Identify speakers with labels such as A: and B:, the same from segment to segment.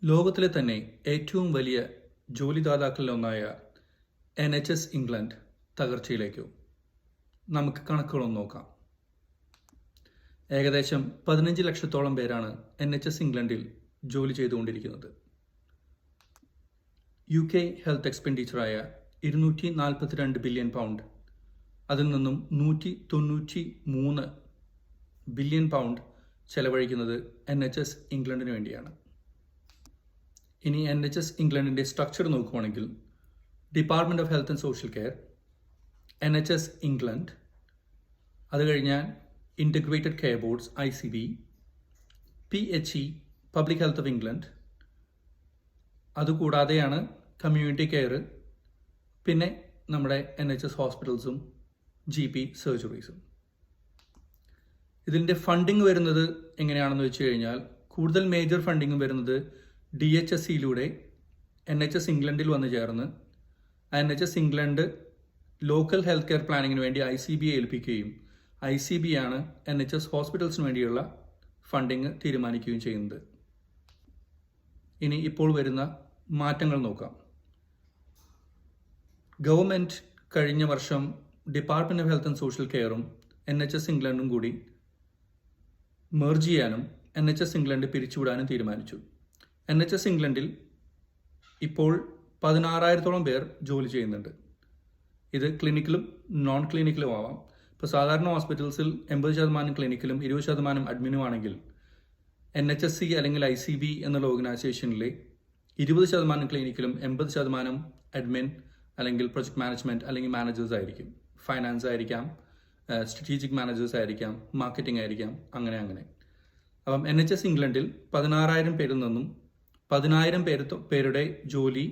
A: ലോകത്തിലെ തന്നെ ഏറ്റവും വലിയ ജോലിദാതാക്കളിലൊന്നായ NHS ഇംഗ്ലണ്ട് തകർച്ചയിലേക്കോ? നമുക്ക് കണക്കുകളൊന്ന് നോക്കാം. ഏകദേശം 15 ലക്ഷത്തോളം പേരാണ് NHS ഇംഗ്ലണ്ടിൽ ജോലി ചെയ്തുകൊണ്ടിരിക്കുന്നത്. UK ഹെൽത്ത് എക്സ്പെൻഡിച്ചറായ 242 ബില്യൺ പൗണ്ട്, അതിൽ നിന്നും 193 ബില്യൺ പൗണ്ട് ചെലവഴിക്കുന്നത് NHS ഇംഗ്ലണ്ടിന് വേണ്ടിയാണ്. ഇനി NHS ഇംഗ്ലണ്ടിൻ്റെ സ്ട്രക്ചർ നോക്കുകയാണെങ്കിൽ department of health and social care, NHS England, അത് കഴിഞ്ഞാൽ integrated care boards ICB, PHE public health of England, അതുകൂടാതെയാണ് കമ്മ്യൂണിറ്റി കെയർ, പിന്നെ നമ്മുടെ NHS ഹോസ്പിറ്റൽസും GP സർജറീസും. ഇതിൻ്റെ ഫണ്ടിങ് വരുന്നത് എങ്ങനെയാണെന്ന് വെച്ച് കഴിഞ്ഞാൽ കൂടുതൽ മേജർ ഫണ്ടിങ് വരുന്നത് DHSCയിലൂടെ NHS ഇംഗ്ലണ്ടിൽ വന്ന് ചേർന്ന് NHS England local health care പ്ലാനിങ്ങിന് വേണ്ടി ICBയെ ഏൽപ്പിക്കുകയും ICB ആണ് NHS ഹോസ്പിറ്റൽസിന് വേണ്ടിയുള്ള ഫണ്ടിങ് തീരുമാനിക്കുകയും ചെയ്യുന്നത്. ഇനി ഇപ്പോൾ വരുന്ന മാറ്റങ്ങൾ നോക്കാം. ഗവൺമെൻറ് കഴിഞ്ഞ വർഷം department of health and social കെയറും NHS ഇംഗ്ലണ്ടും കൂടി മെർജ് ചെയ്യാനും NHS ഇംഗ്ലണ്ട് പിരിച്ചുവിടാനും തീരുമാനിച്ചു. NHS ഇംഗ്ലണ്ടിൽ ഇപ്പോൾ 16,000-ഓളം പേർ ജോലി ചെയ്യുന്നുണ്ട്. ഇത് ക്ലിനിക്കലും നോൺ ക്ലിനിക്കലും ആവാം. ഇപ്പോൾ സാധാരണ ഹോസ്പിറ്റൽസിൽ 80% ക്ലിനിക്കലും 20% അഡ്മിനും ആണെങ്കിൽ NHSC അല്ലെങ്കിൽ ICB എന്നുള്ള ഓർഗനൈസേഷനിലെ 20% ക്ലിനിക്കലും 80% അഡ്മിൻ അല്ലെങ്കിൽ പ്രൊജക്ട് മാനേജ്മെൻറ്റ് അല്ലെങ്കിൽ മാനേജേഴ്സ് ആയിരിക്കും. ഫൈനാൻസ് ആയിരിക്കാം, സ്ട്രാറ്റജിക് മാനേജേഴ്സ് ആയിരിക്കാം, മാർക്കറ്റിംഗ് ആയിരിക്കാം, അങ്ങനെ. അപ്പം NHS ഇംഗ്ലണ്ടിൽ 16,000 പേരിൽ നിന്നും 10,000 പേരുടെ ജോലി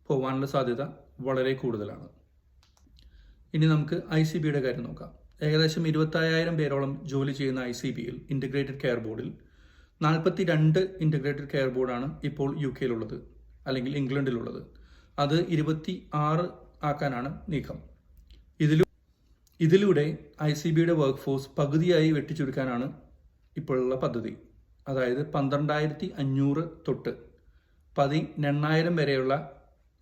A: പോകാനുള്ള സാധ്യത വളരെ കൂടുതലാണ്. ഇനി നമുക്ക് ICBയുടെ കാര്യം നോക്കാം. ഏകദേശം 25,000 പേരോളം ജോലി ചെയ്യുന്ന ICBയിൽ ഇൻ്റഗ്രേറ്റഡ് കെയർ ബോർഡിൽ 42 ഇൻ്റഗ്രേറ്റഡ് കെയർ ബോർഡാണ് ഇപ്പോൾ UKയിലുള്ളത് അല്ലെങ്കിൽ ഇംഗ്ലണ്ടിലുള്ളത്. അത് 26 ആക്കാനാണ് നീക്കം. ഇതിലൂടെ ICBയുടെ വർക്ക് ഫോഴ്സ് പകുതിയായി വെട്ടിച്ചുരുക്കാനാണ് ഇപ്പോഴുള്ള പദ്ധതി. അതായത് 12,500 തൊട്ട് 18,000 വരെയുള്ള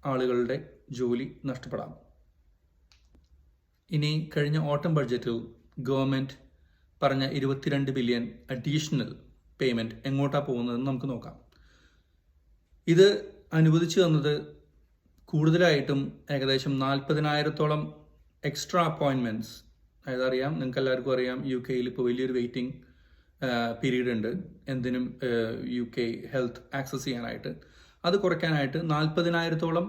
A: ആളുകളുടെ ജോലി നഷ്ടപ്പെടാം. ഇനി കഴിഞ്ഞ ഓട്ടം ബഡ്ജറ്റിൽ ഗവൺമെൻറ് പറഞ്ഞ 22 ബില്യൺ അഡീഷണൽ പേയ്മെൻറ്റ് എങ്ങോട്ടാണ് പോകുന്നതെന്ന് നമുക്ക് നോക്കാം. ഇത് അനുവദിച്ചു തന്നത് കൂടുതലായിട്ടും ഏകദേശം 40,000-ഓളം എക്സ്ട്രാ അപ്പോയിൻമെൻറ്റ്സ്. അതായത് അറിയാം, നിങ്ങൾക്ക് എല്ലാവർക്കും അറിയാം, UKയിൽ ഇപ്പോൾ വലിയൊരു വെയിറ്റിംഗ് പീരീഡ് ഉണ്ട് എന്തിനും UK ഹെൽത്ത് ആക്സസ് ചെയ്യാനായിട്ട്. അത് കുറയ്ക്കാനായിട്ട് 40,000-ഓളം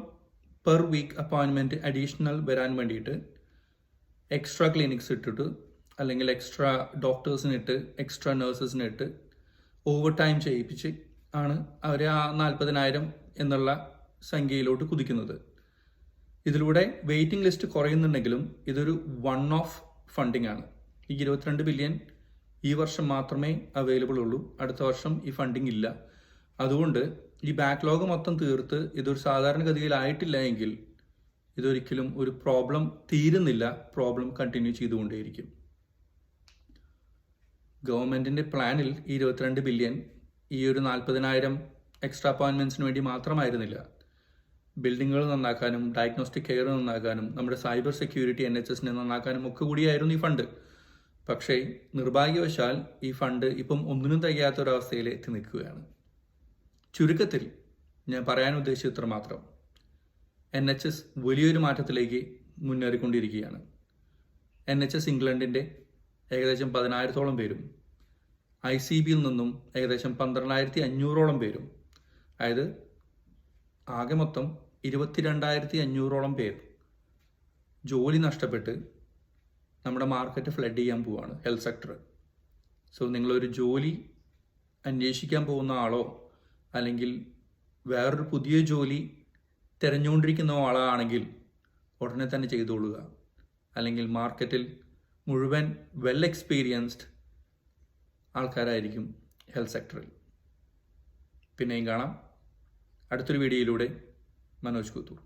A: പെർ വീക്ക് അപ്പോയിൻമെൻറ്റ് അഡീഷണൽ വരാൻ വേണ്ടിയിട്ട് എക്സ്ട്രാ ക്ലിനിക്സ് ഇട്ടിട്ട് അല്ലെങ്കിൽ എക്സ്ട്രാ ഡോക്ടേഴ്സിനിട്ട് എക്സ്ട്രാ നഴ്സസിനിട്ട് ഓവർ ടൈം ചെയ്യിപ്പിച്ച് ആണ് അവർ ആ 40,000 എന്നുള്ള സംഖ്യയിലോട്ട് കുതിക്കുന്നത്. ഇതിലൂടെ വെയിറ്റിംഗ് ലിസ്റ്റ് കുറയുന്നുണ്ടെങ്കിലും ഇതൊരു വൺ ഓഫ് ഫണ്ടിങ് ആണ്. ഈ 22 ബില്യൺ ഈ വർഷം മാത്രമേ അവൈലബിൾ ഉള്ളൂ. അടുത്ത വർഷം ഈ ഫണ്ടിങ് ഇല്ല. അതുകൊണ്ട് ഈ ബാക്ക്ലോഗ് മൊത്തം തീർത്ത് ഇതൊരു സാധാരണഗതിയിലായിട്ടില്ല എങ്കിൽ ഇതൊരിക്കലും ഒരു പ്രോബ്ലം തീരുന്നില്ല, പ്രോബ്ലം കണ്ടിന്യൂ ചെയ്തുകൊണ്ടേയിരിക്കും. ഗവൺമെൻറ്റിൻ്റെ പ്ലാനിൽ ഈ 22 ബില്യൺ ഈ ഒരു 40,000 എക്സ്ട്രാ അപ്പോയിൻമെൻറ്റ്സിന് വേണ്ടി മാത്രമായിരുന്നില്ല. ബിൽഡിങ്ങുകൾ നന്നാക്കാനും ഡയഗ്നോസ്റ്റിക് കെയർ നന്നാക്കാനും നമ്മുടെ സൈബർ സെക്യൂരിറ്റി NHSനെ നന്നാക്കാനും ഒക്കെ കൂടിയായിരുന്നു ഈ ഫണ്ട്. പക്ഷേ നിർഭാഗ്യവശാൽ ഈ ഫണ്ട് ഇപ്പം ഒന്നിനും തികയാത്തൊരവസ്ഥയിൽ എത്തി നിൽക്കുകയാണ്. ചുരുക്കത്തിൽ ഞാൻ പറയാൻ ഉദ്ദേശിച്ചത് ഇത്ര മാത്രം. NHS വലിയൊരു മാറ്റത്തിലേക്ക് മുന്നേറിക്കൊണ്ടിരിക്കുകയാണ്. NHS ഇംഗ്ലണ്ടിൻ്റെ ഏകദേശം 10,000-ഓളം പേരും ICBയിൽ നിന്നും ഏകദേശം 12,500-ഓളം പേരും, അതായത് ആകെ മൊത്തം 22,500-ഓളം പേർ ജോലി നഷ്ടപ്പെട്ട് നമ്മുടെ മാർക്കറ്റ് ഫ്ലഡ് ചെയ്യാൻ പോവുകയാണ്, ഹെൽത്ത് സെക്ടർ. സോ നിങ്ങളൊരു ജോലി അന്വേഷിക്കാൻ പോകുന്ന ആളോ അല്ലെങ്കിൽ വേറൊരു പുതിയ ജോലി തിരഞ്ഞുകൊണ്ടിരിക്കുന്ന ആളാണെങ്കിൽ ഉടനെ തന്നെ ചെയ്തോളുക. അല്ലെങ്കിൽ മാർക്കറ്റിൽ മുഴുവൻ വെൽ എക്സ്പീരിയൻസ്ഡ് ആൾക്കാരായിരിക്കും ഹെൽത്ത് സെക്ടറിൽ. പിന്നെയും കാണാം അടുത്തൊരു വീഡിയോയിലൂടെ. മനോജ് കുത്തൂർ.